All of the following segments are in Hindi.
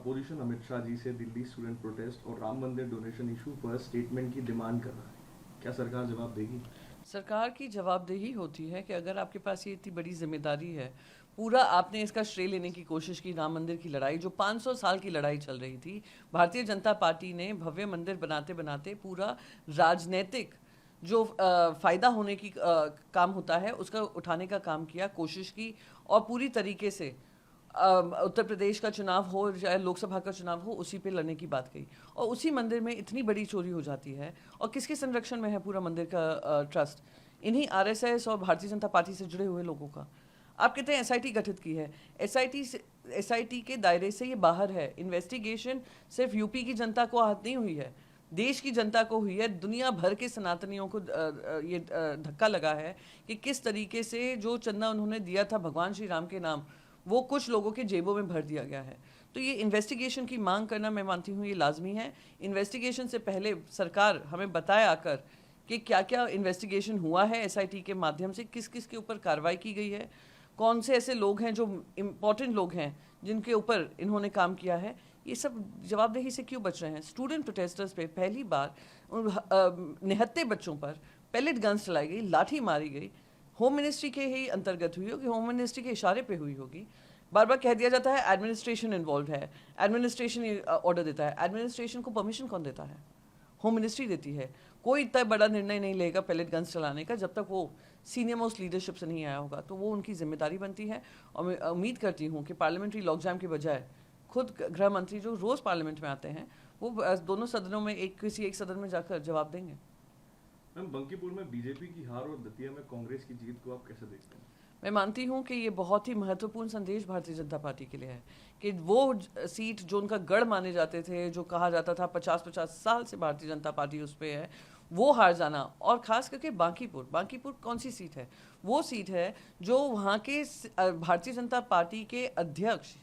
अपोजिशन अमित शाह जी से दिल्ली स्टूडेंट प्रोटेस्ट और राम मंदिर डोनेशन इशू पर स्टेटमेंट की डिमांड कर रहा है, क्या सरकार जवाब देगी? सरकार की जवाबदेही होती है कि अगर आपके पास ये इतनी बड़ी जिम्मेदारी है, पूरा आपने इसका श्रेय लेने की कोशिश की। राम मंदिर की लड़ाई जो 500 साल की लड़ाई चल रही थी, भारतीय जनता पार्टी ने भव्य मंदिर बनाते बनाते पूरा राजनीतिक जो फ़ायदा होने की काम होता है उसका उठाने का काम किया, कोशिश की। और पूरी तरीके से उत्तर प्रदेश का चुनाव हो चाहे लोकसभा का चुनाव हो, उसी पे लड़ने की बात कही। और उसी मंदिर में इतनी बड़ी चोरी हो जाती है, और किसके संरक्षण में है पूरा मंदिर का ट्रस्ट? इन्हीं आरएसएस और भारतीय जनता पार्टी से जुड़े हुए लोगों का। आप कहते हैं एसआईटी गठित की है, एसआईटी के दायरे से ये बाहर है। इन्वेस्टिगेशन सिर्फ यूपी की जनता को आहत नहीं हुई है, देश की जनता को हुई है। दुनिया भर के सनातनियों को ये धक्का लगा है कि किस तरीके से जो चंदा उन्होंने दिया था भगवान श्री राम के नाम, वो कुछ लोगों के जेबों में भर दिया गया है। तो ये इन्वेस्टिगेशन की मांग करना, मैं मानती हूँ, ये लाजमी है। इन्वेस्टिगेशन से पहले सरकार हमें बताए आकर कि क्या क्या इन्वेस्टिगेशन हुआ है एसआईटी के माध्यम से, किस किस के ऊपर कार्रवाई की गई है, कौन से ऐसे लोग हैं जो इम्पोर्टेंट लोग हैं जिनके ऊपर इन्होंने काम किया है। ये सब जवाबदेही से क्यों बच रहे हैं? स्टूडेंट प्रोटेस्टर्स पे पहली बार निहत्ते बच्चों पर पेलेट गन्स चलाई गई, लाठी मारी गई। होम मिनिस्ट्री के ही अंतर्गत हुई होगी, होम मिनिस्ट्री के इशारे पे हुई होगी। बार बार कह दिया जाता है एडमिनिस्ट्रेशन इन्वॉल्व है, एडमिनिस्ट्रेशन ऑर्डर देता है। एडमिनिस्ट्रेशन को परमिशन कौन देता है? होम मिनिस्ट्री देती है। कोई इतना बड़ा निर्णय नहीं लेगा पेलेट गन्स चलाने का जब तक वो सीनियर मोस्ट लीडरशिप से नहीं आया होगा। तो वो उनकी जिम्मेदारी बनती है। और मैं उम्मीद करती हूँ कि पार्लियामेंट्री लॉकजाम के बजाय खुद गृह मंत्री जो रोज़ पार्लियामेंट में आते हैं, वो दोनों सदनों में किसी एक सदन में जाकर जवाब देंगे। मैम, बंकीपुर में बीजेपी की हार और दतिया में कांग्रेस की जीत को आप कैसे देखते हैं? मैं मानती हूँ कि ये बहुत ही महत्वपूर्ण संदेश भारतीय जनता पार्टी के लिए है कि वो सीट जो उनका गढ़ माने जाते थे, जो कहा जाता था 50-50 साल से भारतीय जनता पार्टी उस पर है, वो हार जाना। और ख़ास करके बांकीपुर कौन सी सीट है? वो सीट है जो वहाँ के भारतीय जनता पार्टी के अध्यक्ष,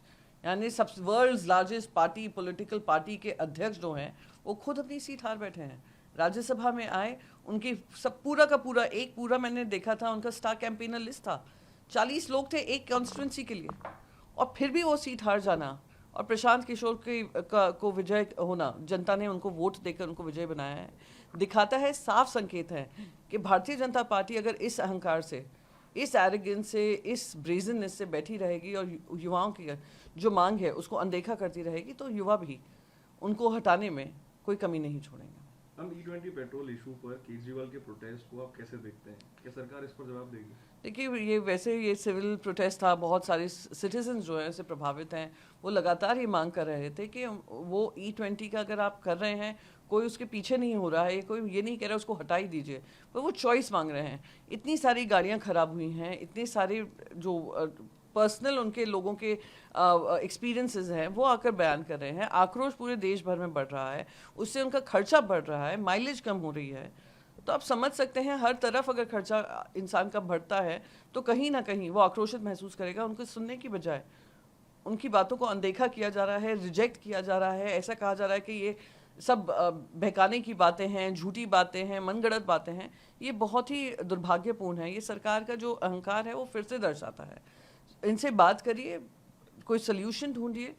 यानी सब world's largest party, political party के अध्यक्ष जो हैं, वो खुद अपनी सीट हार बैठे हैं। राज्यसभा में आए, उनकी सब पूरा का पूरा एक पूरा मैंने देखा था, उनका स्टार कैंपेनर लिस्ट था, 40 लोग थे एक कॉन्स्टिट्यूंसी के लिए, और फिर भी वो सीट हार जाना। और प्रशांत किशोर को विजय होना, जनता ने उनको वोट देकर उनको विजय बनाया है, दिखाता है, साफ संकेत है कि भारतीय जनता पार्टी अगर इस अहंकार से, इस एरोगेंस से, इस ब्रेजननेस से बैठी रहेगी और युवाओं की जो मांग है उसको अनदेखा करती रहेगी, तो युवा भी उनको हटाने में कोई कमी नहीं छोड़ेंगे। हम E20 पेट्रोल इशू पर केजरीवाल के प्रोटेस्ट को आप कैसे देखते हैं? क्या सरकार इस पर जवाब देगी? देखिए, ये वैसे ये सिविल प्रोटेस्ट था, बहुत सारे सिटीजन जो हैं इससे प्रभावित हैं। वो लगातार ये मांग कर रहे थे कि वो E20 का अगर आप कर रहे हैं, कोई उसके पीछे नहीं हो रहा है, कोई ये नहीं कह रहा उसको हटा ही दीजिए, पर वो चॉइस मांग रहे हैं। इतनी सारी गाड़ियाँ ख़राब हुई हैं, इतने सारे जो पर्सनल उनके लोगों के एक्सपीरियंसेस हैं वो आकर बयान कर रहे हैं। आक्रोश पूरे देश भर में बढ़ रहा है, उससे उनका खर्चा बढ़ रहा है, माइलेज कम हो रही है। तो आप समझ सकते हैं, हर तरफ अगर खर्चा इंसान का बढ़ता है तो कहीं ना कहीं वो आक्रोशित महसूस करेगा। उनको सुनने की बजाय उनकी बातों को अनदेखा किया जा रहा है, रिजेक्ट किया जा रहा है, ऐसा कहा जा रहा है कि ये सब बहकाने की बातें हैं, झूठी बातें हैं, मनगढ़ंत बातें हैं। ये बहुत ही दुर्भाग्यपूर्ण है। ये सरकार का जो अहंकार है वो फिर से दर्शाता है। इनसे बात करिए, कोई सल्यूशन ढूंढिए,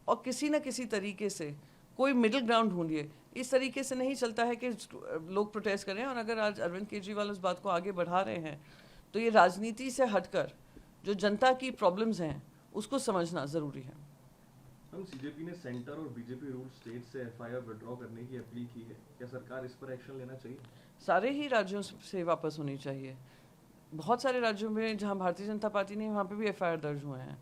और किसी न किसी तरीके से कोई मिडिल ग्राउंड ढूंढिए। इस तरीके से नहीं चलता है कि लोग प्रोटेस्ट करें। और अगर आज अरविंद केजरीवाल उस बात को आगे बढ़ा रहे हैं तो ये राजनीति से हटकर जो जनता की प्रॉब्लम्स हैं उसको समझना ज़रूरी है। हम सीजेपी ने सेंटर और बीजेपी रूल स्टेट से FIR विड्रॉ करने की अपील की है, क्या सरकार इस पर एक्शन लेना चाहिए? सारे ही राज्यों से वापस होनी चाहिए। बहुत सारे राज्यों में जहाँ भारतीय जनता पार्टी ने, वहाँ पे भी FIR दर्ज हुए हैं।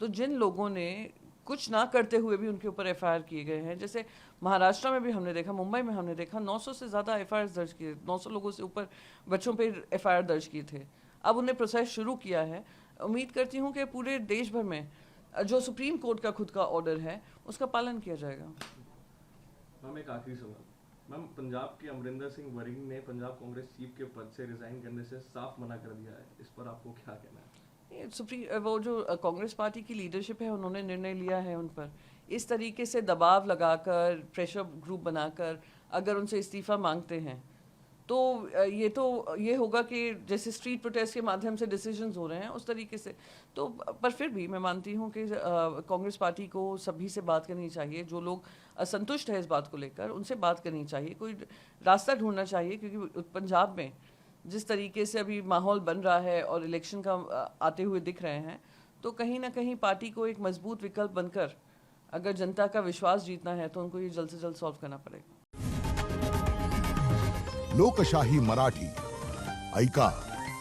तो जिन लोगों ने कुछ ना करते हुए भी उनके ऊपर FIR किए गए हैं, जैसे महाराष्ट्र में भी हमने देखा, मुंबई में हमने देखा, 900 से ज़्यादा FIR दर्ज किए, 900 लोगों से ऊपर बच्चों पे FIR दर्ज किए थे। अब उन्हें प्रोसेस शुरू किया है। उम्मीद करती हूँ कि पूरे देश भर में जो सुप्रीम कोर्ट का खुद का ऑर्डर है उसका पालन किया जाएगा। मैम, एक आखिरी सवाल। मैम, पंजाब के अमरिंदर सिंह वरिंग ने पंजाब कांग्रेस चीफ के पद से रिजाइन करने से साफ मना कर दिया है, इस पर आपको क्या कहना है? वो जो कांग्रेस पार्टी की लीडरशिप है, उन्होंने निर्णय लिया है उन पर। इस तरीके से दबाव लगाकर, प्रेशर ग्रुप बनाकर अगर उनसे इस्तीफ़ा मांगते हैं तो ये होगा कि जैसे स्ट्रीट प्रोटेस्ट के माध्यम से डिसीजंस हो रहे हैं उस तरीके से। तो पर फिर भी मैं मानती हूँ कि कांग्रेस पार्टी को सभी से बात करनी चाहिए, जो लोग असंतुष्ट है इस बात को लेकर उनसे बात करनी चाहिए, कोई रास्ता ढूंढना चाहिए, क्योंकि पंजाब में जिस तरीके से अभी माहौल बन रहा है और इलेक्शन का आते हुए दिख रहे हैं, तो कहीं ना कहीं पार्टी को एक मजबूत विकल्प बनकर अगर जनता का विश्वास जीतना है तो उनको ये जल्द से जल्द सॉल्व करना पड़ेगा। लोकशाही मराठी ऐका,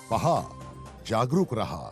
पहा, जागरूक रहा।